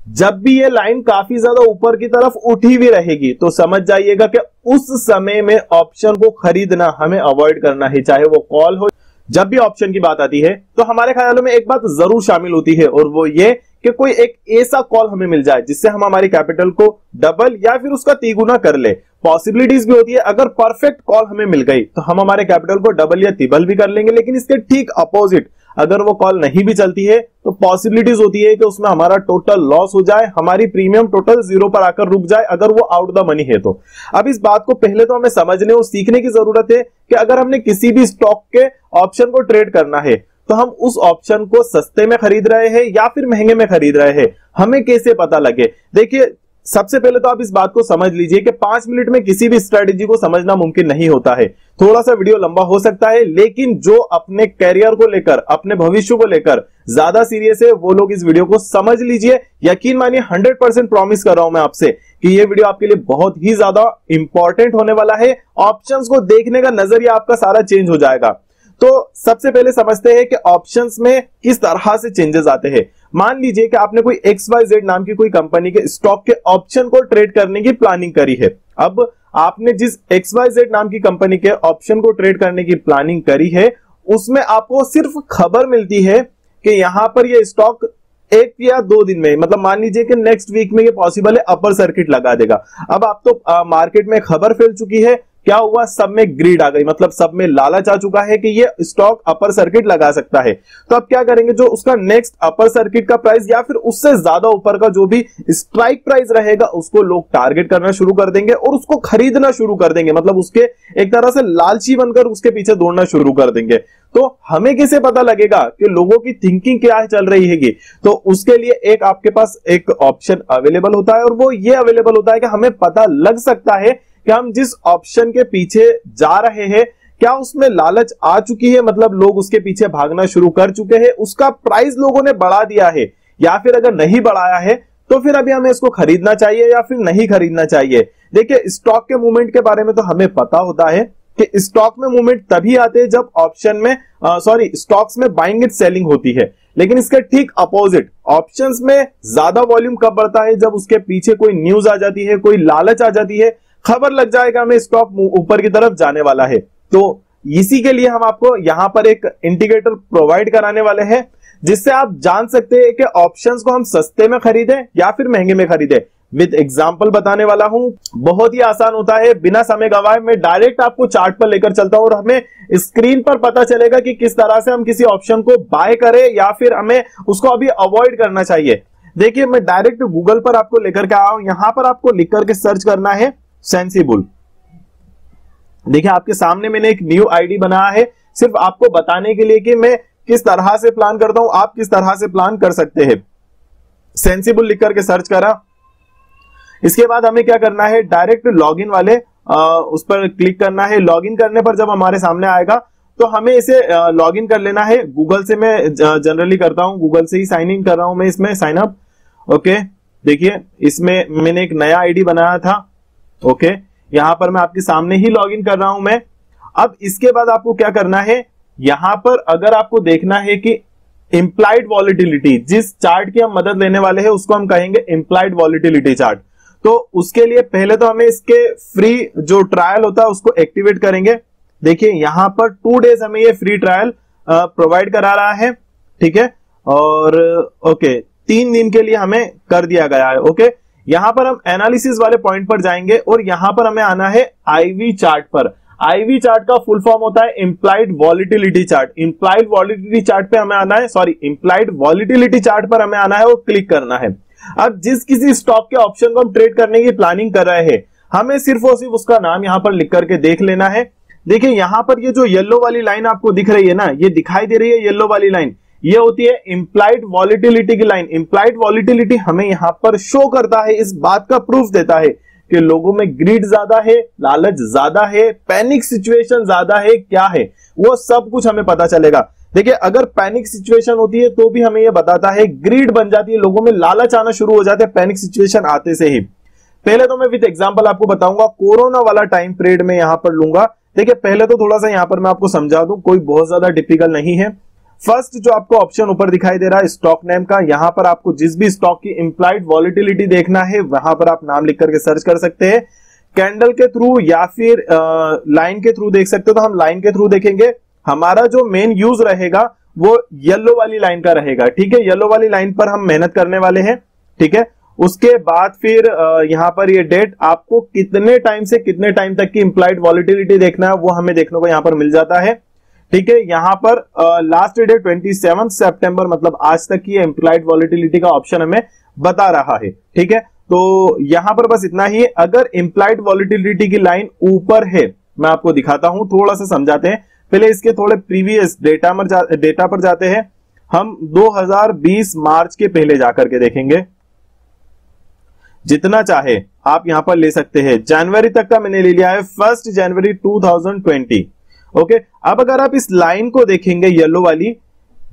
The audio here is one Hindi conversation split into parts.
जब भी ये लाइन काफी ज्यादा ऊपर की तरफ उठी हुई रहेगी तो समझ जाइएगा कि उस समय में ऑप्शन को खरीदना हमें अवॉइड करना है, चाहे वो कॉल हो। जब भी ऑप्शन की बात आती है तो हमारे ख्यालों में एक बात जरूर शामिल होती है, और वो ये कि कोई एक ऐसा कॉल हमें मिल जाए जिससे हम हमारी कैपिटल को डबल या फिर उसका तिगुना कर ले। पॉसिबिलिटीज भी होती है, अगर परफेक्ट कॉल हमें मिल गई तो हम हमारे कैपिटल को डबल या तिबल भी कर लेंगे, लेकिन इसके ठीक अपोजिट अगर वो कॉल नहीं भी चलती है तो पॉसिबिलिटीज होती है कि उसमें हमारा टोटल लॉस हो जाए, हमारी प्रीमियम टोटल जीरो पर आकर रुक जाए अगर वो आउट द मनी है तो। अब इस बात को पहले तो हमें समझने और सीखने की जरूरत है कि अगर हमने किसी भी स्टॉक के ऑप्शन को ट्रेड करना है तो हम उस ऑप्शन को सस्ते में खरीद रहे हैं या फिर महंगे में खरीद रहे हैं, हमें कैसे पता लगे। देखिए, सबसे पहले तो आप इस बात को समझ लीजिए कि 5 मिनट में किसी भी स्ट्रेटेजी को समझना मुमकिन नहीं होता है। थोड़ा सा वीडियो लंबा हो सकता है, लेकिन जो अपने कैरियर को लेकर, अपने भविष्य को लेकर ज्यादा सीरियस है वो लोग इस वीडियो को समझ लीजिए। यकीन मानिए 100% प्रॉमिस कर रहा हूं मैं आपसे कि ये वीडियो आपके लिए बहुत ही ज्यादा इंपॉर्टेंट होने वाला है। ऑप्शंस को देखने का नजरिया आपका सारा चेंज हो जाएगा। तो सबसे पहले समझते हैं कि ऑप्शंस में किस तरह से चेंजेस आते हैं। मान लीजिए कि आपने कोई XYZ नाम की कोई कंपनी के स्टॉक के ऑप्शन को ट्रेड करने की प्लानिंग करी है। अब आपने जिस XYZ नाम की कंपनी के ऑप्शन को ट्रेड करने की प्लानिंग करी है, उसमें आपको सिर्फ खबर मिलती है कि यहां पर ये स्टॉक 1 या 2 दिन में, मतलब मान लीजिए कि नेक्स्ट वीक में ये पॉसिबल है अपर सर्किट लगा देगा। अब आप तो मार्केट में खबर फैल चुकी है, क्या हुआ, सब में ग्रीड आ गई, मतलब सब में लालच आ चुका है कि ये स्टॉक अपर सर्किट लगा सकता है। तो अब क्या करेंगे, जो उसका नेक्स्ट अपर सर्किट का प्राइस या फिर उससे ज्यादा ऊपर का जो भी स्ट्राइक प्राइस रहेगा उसको लोग टारगेट करना शुरू कर देंगे और उसको खरीदना शुरू कर देंगे, मतलब उसके एक तरह से लालची बनकर उसके पीछे दौड़ना शुरू कर देंगे। तो हमें कैसे पता लगेगा कि लोगों की थिंकिंग क्या चल रही है? तो उसके लिए एक आपके पास एक ऑप्शन अवेलेबल होता है, और वो ये अवेलेबल होता है कि हमें पता लग सकता है कि हम जिस ऑप्शन के पीछे जा रहे हैं क्या उसमें लालच आ चुकी है, मतलब लोग उसके पीछे भागना शुरू कर चुके हैं, उसका प्राइस लोगों ने बढ़ा दिया है, या फिर अगर नहीं बढ़ाया है तो फिर अभी हमें इसको खरीदना चाहिए या फिर नहीं खरीदना चाहिए। देखिए, स्टॉक के मूवमेंट के बारे में तो हमें पता होता है कि स्टॉक में मूवमेंट तभी आते हैं जब ऑप्शन में स्टॉक्स में बाइंग एंड सेलिंग होती है, लेकिन इसके ठीक अपोजिट ऑप्शंस में ज्यादा वॉल्यूम कब बढ़ता है? जब उसके पीछे कोई न्यूज आ जाती है, कोई लालच आ जाती है, खबर लग जाएगा हमें स्टॉक ऊपर की तरफ जाने वाला है। तो इसी के लिए हम आपको यहां पर एक इंडिकेटर प्रोवाइड कराने वाले हैं जिससे आप जान सकते हैं कि ऑप्शंस को हम सस्ते में खरीदें या फिर महंगे में खरीदें। विद एग्जांपल बताने वाला हूं, बहुत ही आसान होता है, बिना समय गवाए मैं डायरेक्ट आपको चार्ट पर लेकर चलता हूं और हमें स्क्रीन पर पता चलेगा कि किस तरह से हम किसी ऑप्शन को बाय करें या फिर हमें उसको अभी अवॉइड करना चाहिए। देखिए, मैं डायरेक्ट गूगल पर आपको लेकर के आया हूं। यहां पर आपको लिख करके सर्च करना है सेंसिबल। देखिए, आपके सामने मैंने एक न्यू आईडी बनाया है सिर्फ आपको बताने के लिए कि मैं किस तरह से प्लान करता हूं, आप किस तरह से प्लान कर सकते हैं। सेंसिबल लिख करके सर्च करा, इसके बाद हमें क्या करना है, डायरेक्ट लॉगिन वाले उस पर क्लिक करना है। लॉगिन करने पर जब हमारे सामने आएगा तो हमें इसे लॉगिन कर लेना है। गूगल से मैं जनरली करता हूं, गूगल से ही साइन इन कर रहा हूं मैं इसमें, साइन अप। ओके, देखिए इसमें मैंने एक नया आईडी बनाया था। ओके, यहां पर मैं आपके सामने ही लॉगिन कर रहा हूं मैं। अब इसके बाद आपको क्या करना है, यहां पर अगर आपको देखना है कि इंप्लाइड वॉलिटिलिटी, जिस चार्ट की हम मदद लेने वाले हैं उसको हम कहेंगे इंप्लाइड वॉलिटिलिटी चार्ट। तो उसके लिए पहले तो हमें इसके फ्री जो ट्रायल होता है उसको एक्टिवेट करेंगे। देखिए, यहां पर 2 डेज हमें ये फ्री ट्रायल प्रोवाइड करा रहा है, ठीक है। और ओके, 3 दिन के लिए हमें कर दिया गया है। ओके, यहां पर हम एनालिसिस वाले पॉइंट पर जाएंगे और यहां पर हमें आना है आईवी चार्ट पर। आईवी चार्ट का फुल फॉर्म होता है implied volatility chart. Implied volatility chart पे हमें आना है, इंप्लाइड वॉलिटिलिटी चार्ट पर हमें आना है और क्लिक करना है। अब जिस किसी स्टॉक के ऑप्शन को हम ट्रेड करने की प्लानिंग कर रहे हैं, हमें सिर्फ और सिर्फ उसका नाम यहां पर लिख करके देख लेना है। देखिए, यहां पर ये जो येलो वाली लाइन आपको दिख रही है ना, ये दिखाई दे रही है येलो वाली लाइन, ये होती है इंप्लाइड वॉलिटिलिटी की लाइन। इंप्लाइड वॉलिटिलिटी हमें यहां पर शो करता है, इस बात का प्रूफ देता है कि लोगों में ग्रीड ज्यादा है, लालच ज्यादा है, पैनिक सिचुएशन ज्यादा है, क्या है वो सब कुछ हमें पता चलेगा। देखिए, अगर पैनिक सिचुएशन होती है तो भी हमें यह बताता है, ग्रीड बन जाती है, लोगों में लालच आना शुरू हो जाते हैं पैनिक सिचुएशन आते से ही। पहले तो मैं विद एग्जांपल आपको बताऊंगा, कोरोना वाला टाइम पीरियड में यहां पर लूंगा। देखिए, पहले तो थोड़ा सा यहां पर मैं आपको समझा दूं, कोई बहुत ज्यादा डिफिकल्ट नहीं है। फर्स्ट जो आपको ऑप्शन ऊपर दिखाई दे रहा है स्टॉक नेम का, यहां पर आपको जिस भी स्टॉक की इंप्लाइड वॉलिटिलिटी देखना है वहां पर आप नाम लिख करके सर्च कर सकते हैं। कैंडल के थ्रू या फिर लाइन के थ्रू देख सकते हो, तो हम लाइन के थ्रू देखेंगे। हमारा जो मेन यूज रहेगा वो येलो वाली लाइन का रहेगा, ठीक है। येलो वाली लाइन पर हम मेहनत करने वाले हैं, ठीक है। उसके बाद फिर यहां पर ये डेट आपको कितने टाइम से कितने टाइम तक की इंप्लाइड वॉलिटिलिटी देखना है वो हमें देखने को यहां पर मिल जाता है, ठीक है। यहां पर लास्ट डेट 27 सितंबर, मतलब आज तक की इंप्लाइड वॉलिटिलिटी का ऑप्शन हमें बता रहा है, ठीक है। तो यहां पर बस इतना ही है। अगर इंप्लाइड वॉलिटिलिटी की लाइन ऊपर है, मैं आपको दिखाता हूं, थोड़ा सा समझाते हैं। पहले इसके थोड़े प्रीवियस डेटा पर जाते हैं। हम 2020 मार्च के पहले जाकर के देखेंगे, जितना चाहे आप यहां पर ले सकते हैं। जनवरी तक का मैंने ले लिया है, 1 जनवरी 2020, ओके। अब अगर आप इस लाइन को देखेंगे येलो वाली,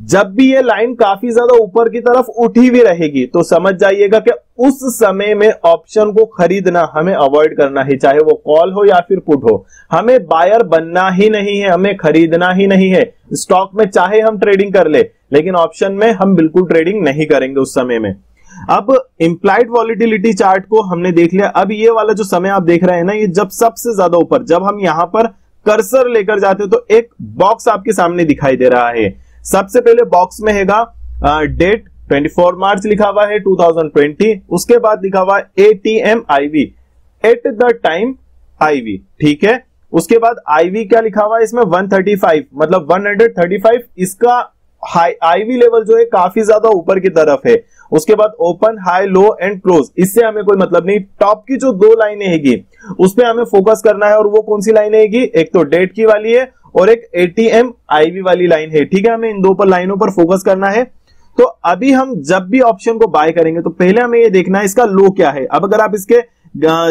जब भी ये लाइन काफी ज्यादा ऊपर की तरफ उठी हुई रहेगी तो समझ जाइएगा कि उस समय में ऑप्शन को खरीदना हमें अवॉइड करना है, चाहे वो कॉल हो या फिर पुट हो। हमें बायर बनना ही नहीं है, हमें खरीदना ही नहीं है। स्टॉक में चाहे हम ट्रेडिंग कर ले, लेकिन ऑप्शन में हम बिल्कुल ट्रेडिंग नहीं करेंगे उस समय में। अब इंप्लाइड वॉलिटिलिटी चार्ट को हमने देख लिया। अब ये वाला जो समय आप देख रहे हैं ना, ये जब सबसे ज्यादा ऊपर, जब हम यहां पर कर्सर लेकर जाते हैं तो एक बॉक्स आपके सामने दिखाई दे रहा है। सबसे पहले बॉक्स में हैगा डेट 24 मार्च लिखा हुआ है 2020। उसके बाद लिखा हुआ है ATM IV, at the time IV, ठीक है। उसके बाद IV क्या लिखा हुआ है इसमें 135, मतलब 135। इसका IV लेवल जो है काफी ज्यादा ऊपर की तरफ है। उसके बाद open, high, low and close, इससे हमें कोई मतलब नहीं। टॉप की जो दो लाइनें हैगी उस पर हमें फोकस करना है, और वो कौन सी लाइन हैगी, एक तो डेट की वाली है और एक ATM IV वाली लाइन है, ठीक है। हमें इन दो पर लाइनों पर फोकस करना है। तो अभी हम जब भी ऑप्शन को बाय करेंगे तो पहले हमें ये देखना है इसका लो क्या है। अब अगर आप इसके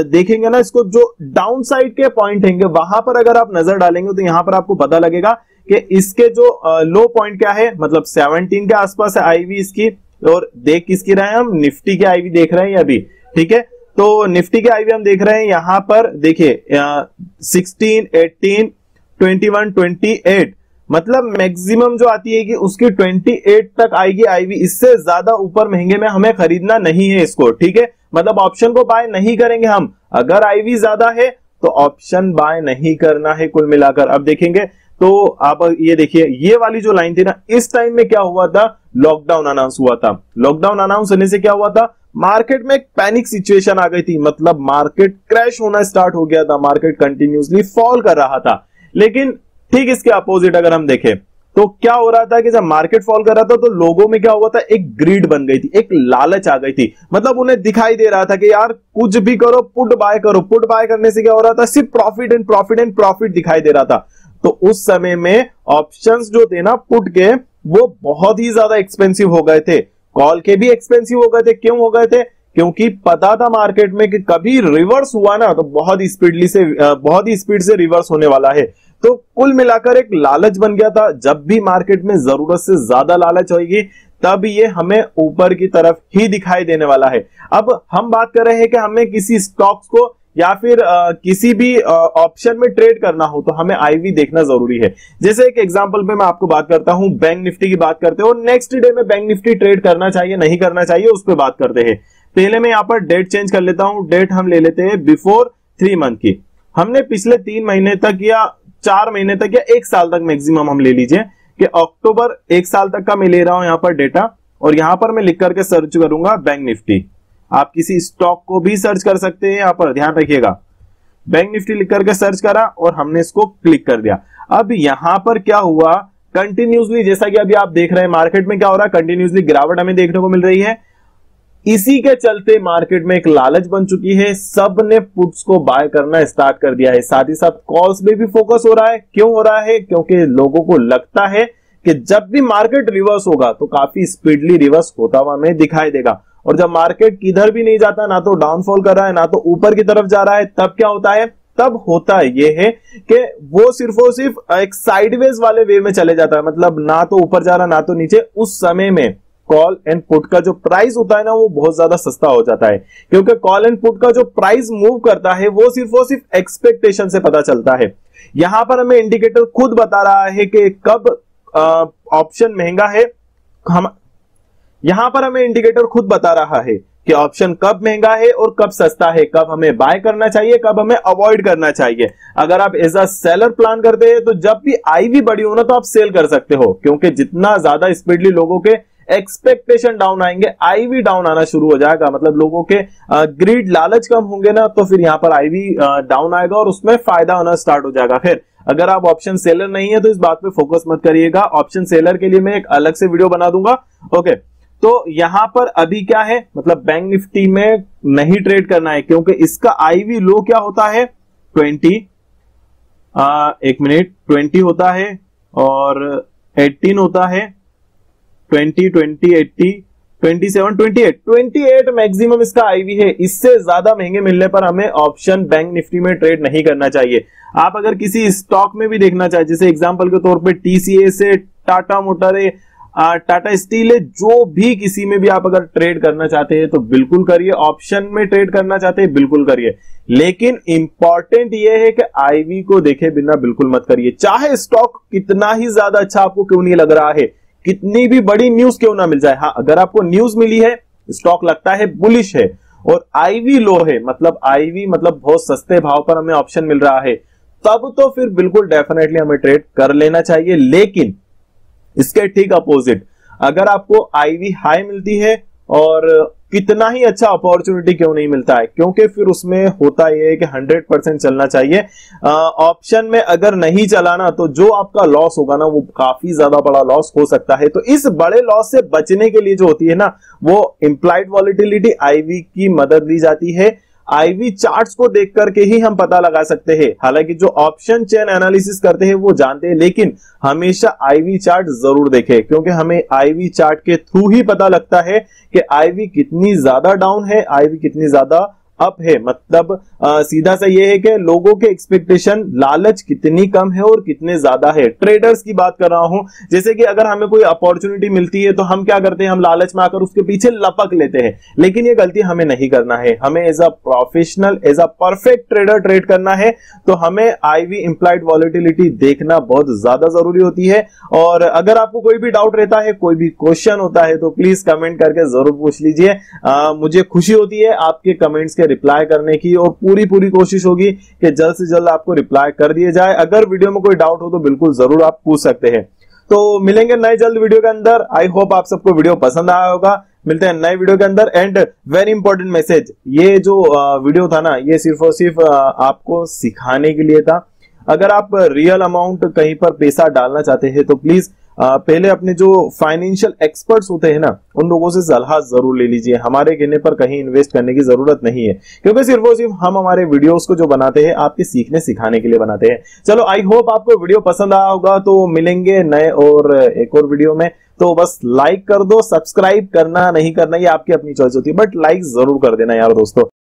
देखेंगे ना, इसको जो डाउन साइड के पॉइंट हैंगे वहां पर अगर आप नजर डालेंगे तो यहां पर आपको पता लगेगा कि इसके जो लो पॉइंट क्या है, मतलब 17 के आसपास है IV इसकी। और देख किसकी रहे हैं हम, निफ्टी के IV देख रहे हैं अभी, ठीक है। तो निफ्टी के IV हम देख रहे हैं, यहां पर देखिए 16, 18, 21, 28, मतलब मैक्सिमम जो आती है कि उसकी 28 तक आएगी IV। इससे ज्यादा ऊपर महंगे में हमें खरीदना नहीं है इसको, ठीक है। मतलब ऑप्शन को बाय नहीं करेंगे हम। अगर IV ज्यादा है तो ऑप्शन बाय नहीं करना है कुल मिलाकर। अब देखेंगे तो आप ये देखिए, ये वाली जो लाइन थी ना, इस टाइम में क्या हुआ था, लॉकडाउन अनाउंस हुआ था। लॉकडाउन अनाउंस होने से क्या हुआ था, मार्केट में एक पैनिक सिचुएशन आ गई थी, मतलब मार्केट क्रैश होना स्टार्ट हो गया था, मार्केट कंटिन्यूसली फॉल कर रहा था। लेकिन ठीक इसके अपोजिट अगर हम देखें तो क्या हो रहा था कि जब मार्केट फॉल कर रहा था तो लोगों में क्या हुआ था, एक ग्रीड बन गई थी, एक लालच आ गई थी। मतलब उन्हें दिखाई दे रहा था कि यार कुछ भी करो, पुट बाय करो। पुट बाय करने से क्या हो रहा था, सिर्फ profit and profit and profit दिखाई दे रहा था। तो उस समय में ऑप्शंस जो थे ना पुट के, वो बहुत ही ज्यादा एक्सपेंसिव हो गए थे। कॉल के भी एक्सपेंसिव हो गए थे। क्यों हो गए थे, क्योंकि पता था मार्केट में कि कभी रिवर्स हुआ ना तो बहुत ही स्पीड से रिवर्स होने वाला है। तो कुल मिलाकर एक लालच बन गया था। जब भी मार्केट में जरूरत से ज्यादा लालच होगी तब ये हमें ऊपर की तरफ ही दिखाई देने वाला है। अब हम बात कर रहे हैं कि हमें किसी स्टॉक्स को या फिर किसी भी ऑप्शन में ट्रेड करना हो तो हमें IV देखना जरूरी है। जैसे एक एग्जांपल पे मैं आपको बात करता हूं, बैंक निफ्टी की बात करते हैं, और नेक्स्ट डे में बैंक निफ्टी ट्रेड करना चाहिए नहीं करना चाहिए उस पर बात करते हैं। पहले मैं यहां पर डेट चेंज कर लेता हूं। डेट हम ले लेते हैं बिफोर 3 मंथ की। हमने पिछले 3 महीने तक या 4 महीने तक या 1 साल तक मैक्सिमम हम ले लीजिए कि अक्टूबर 1 साल तक का मैं ले रहा हूं यहां पर डेटा, और यहां पर मैं लिख करके सर्च करूंगा बैंक निफ्टी। आप किसी स्टॉक को भी सर्च कर सकते हैं, यहां पर ध्यान रखिएगा। बैंक निफ्टी लिख करके सर्च करा और हमने इसको क्लिक कर दिया। अब यहां पर क्या हुआ, कंटिन्यूसली, जैसा कि अभी आप देख रहे हैं मार्केट में क्या हो रहा है, कंटिन्यूसली गिरावट हमें देखने को मिल रही है। इसी के चलते मार्केट में एक लालच बन चुकी है, सब ने पुट्स को बाय करना स्टार्ट कर दिया है। साथ ही साथ कॉल्स में भी फोकस हो रहा है। क्यों हो रहा है, क्योंकि लोगों को लगता है कि जब भी मार्केट रिवर्स होगा तो काफी स्पीडली रिवर्स होता हुआ हमें दिखाई देगा। और जब मार्केट किधर भी नहीं जाता, ना तो डाउनफॉल कर रहा है ना तो ऊपर की तरफ जा रहा है, तब क्या होता है, तब होता ये है कि वो सिर्फ और सिर्फ एक साइडवेज वाले वे में चले जाता है। मतलब ना तो ऊपर जा रहा ना तो नीचे। उस समय में कॉल एंड पुट का जो प्राइस होता है ना वो बहुत ज्यादा सस्ता हो जाता है, क्योंकि कॉल एंड पुट का जो प्राइस मूव करता है वो सिर्फ एक्सपेक्टेशन से पता चलता है। यहां पर हमें इंडिकेटर खुद बता रहा है कि कब ऑप्शन महंगा है, हम यहां पर हमें इंडिकेटर खुद बता रहा है कि ऑप्शन कब महंगा है और कब सस्ता है, कब हमें बाय करना चाहिए, कब हमें अवॉइड करना चाहिए। अगर आप एज अ सेलर प्लान करते हैं तो जब भी आईवी बढ़ी हो ना तो आप सेल कर सकते हो, क्योंकि जितना ज्यादा स्पीडली लोगों के एक्सपेक्टेशन डाउन आएंगे, आईवी डाउन आना शुरू हो जाएगा। मतलब लोगों के ग्रीड लालच कम होंगे ना, तो फिर यहां पर आईवी डाउन आएगा और उसमें फायदा होना स्टार्ट हो जाएगा। फिर अगर आप ऑप्शन सेलर नहीं है तो इस बात पे फोकस मत करिएगा, ऑप्शन सेलर के लिए मैं एक अलग से वीडियो बना दूंगा। ओके, तो यहां पर अभी क्या है, मतलब बैंक निफ्टी में नहीं ट्रेड करना है, क्योंकि इसका आईवी लो क्या होता है 20, एक मिनट, 20 होता है और 18 होता है, 20, 20, 80, 27, 28 मैक्सिमम इसका आईवी है। इससे ज्यादा महंगे मिलने पर हमें ऑप्शन बैंक निफ्टी में ट्रेड नहीं करना चाहिए। आप अगर किसी स्टॉक में भी देखना चाहे, जैसे एग्जांपल के तौर पे टीसीएस है, टाटा मोटर है, टाटा स्टील है, जो भी किसी में भी आप अगर ट्रेड करना चाहते हैं तो बिल्कुल करिए, ऑप्शन में ट्रेड करना चाहते हैं बिल्कुल करिए, लेकिन इंपॉर्टेंट यह है कि आईवी को देखे बिना बिल्कुल मत करिए। चाहे स्टॉक कितना ही ज्यादा अच्छा आपको क्यों नहीं लग रहा है, कितनी भी बड़ी न्यूज क्यों ना मिल जाए, हाँ अगर आपको न्यूज मिली है, स्टॉक लगता है बुलिश है और आईवी लो है, मतलब आईवी मतलब बहुत सस्ते भाव पर हमें ऑप्शन मिल रहा है, तब तो फिर बिल्कुल डेफिनेटली हमें ट्रेड कर लेना चाहिए। लेकिन इसके ठीक अपोजिट, अगर आपको आईवी हाई मिलती है और कितना ही अच्छा अपॉर्चुनिटी क्यों नहीं मिलता है, क्योंकि फिर उसमें होता यह है कि 100% चलना चाहिए। ऑप्शन में अगर नहीं चलाना तो जो आपका लॉस होगा ना वो काफी ज्यादा बड़ा लॉस हो सकता है। तो इस बड़े लॉस से बचने के लिए जो होती है ना, वो इंप्लाइड वॉलेटिलिटी आईवी की मदद ली जाती है। आईवी चार्ट्स को देख करके ही हम पता लगा सकते हैं। हालांकि जो ऑप्शन चेन एनालिसिस करते हैं वो जानते हैं, लेकिन हमेशा आईवी चार्ट जरूर देखें, क्योंकि हमें आईवी चार्ट के थ्रू ही पता लगता है कि आईवी कितनी ज्यादा डाउन है, आईवी कितनी ज्यादा अप है। मतलब सीधा सा ये है कि लोगों के एक्सपेक्टेशन, लालच कितनी कम है और कितने ज्यादा है। ट्रेडर्स की बात कर रहा हूं, जैसे कि अगर हमें कोई अपॉर्चुनिटी मिलती है तो हम क्या करते हैं, हम लालच में आकर उसके पीछे लपक लेते हैं, लेकिन ये गलती हमें नहीं करना है। हमें as a professional, as a perfect trader trade करना है, तो हमें आईवी इंप्लाइड वॉलेटिलिटी देखना बहुत ज्यादा जरूरी होती है। और अगर आपको कोई भी डाउट रहता है, कोई भी क्वेश्चन होता है, तो प्लीज कमेंट करके जरूर पूछ लीजिए। मुझे खुशी होती है आपके कमेंट्स के रिप्लाई करने की, और पूरी कोशिश होगी कि जल्द से जल्द आपको रिप्लाई कर दिए जाए। अगर वीडियो में कोई डाउट हो तो बिल्कुल जरूर आप पूछ सकते हैं। तो मिलेंगे नए जल्द वीडियो के अंदर। आई होप आप सबको वीडियो पसंद आया होगा। मिलते हैं नए वीडियो के अंदर। एंड वेरी इंपॉर्टेंट मैसेज, ये जो वीडियो था ना, ये सिर्फ और सिर्फ आपको सिखाने के लिए था। अगर आप रियल अमाउंट कहीं पर पैसा डालना चाहते हैं तो प्लीज पहले अपने जो फाइनेंशियल एक्सपर्ट्स होते हैं ना, उन लोगों से सलाह जरूर ले लीजिए। हमारे कहने पर कहीं इन्वेस्ट करने की जरूरत नहीं है, क्योंकि सिर्फ और सिर्फ हम हमारे वीडियोस को जो बनाते हैं आपके सीखने सिखाने के लिए बनाते हैं। चलो, आई होप आपको वीडियो पसंद आया होगा। तो मिलेंगे नए और एक और वीडियो में। तो बस लाइक कर दो, सब्सक्राइब करना नहीं करना ये आपकी अपनी चॉइस होती है, बट लाइक जरूर कर देना यार दोस्तों।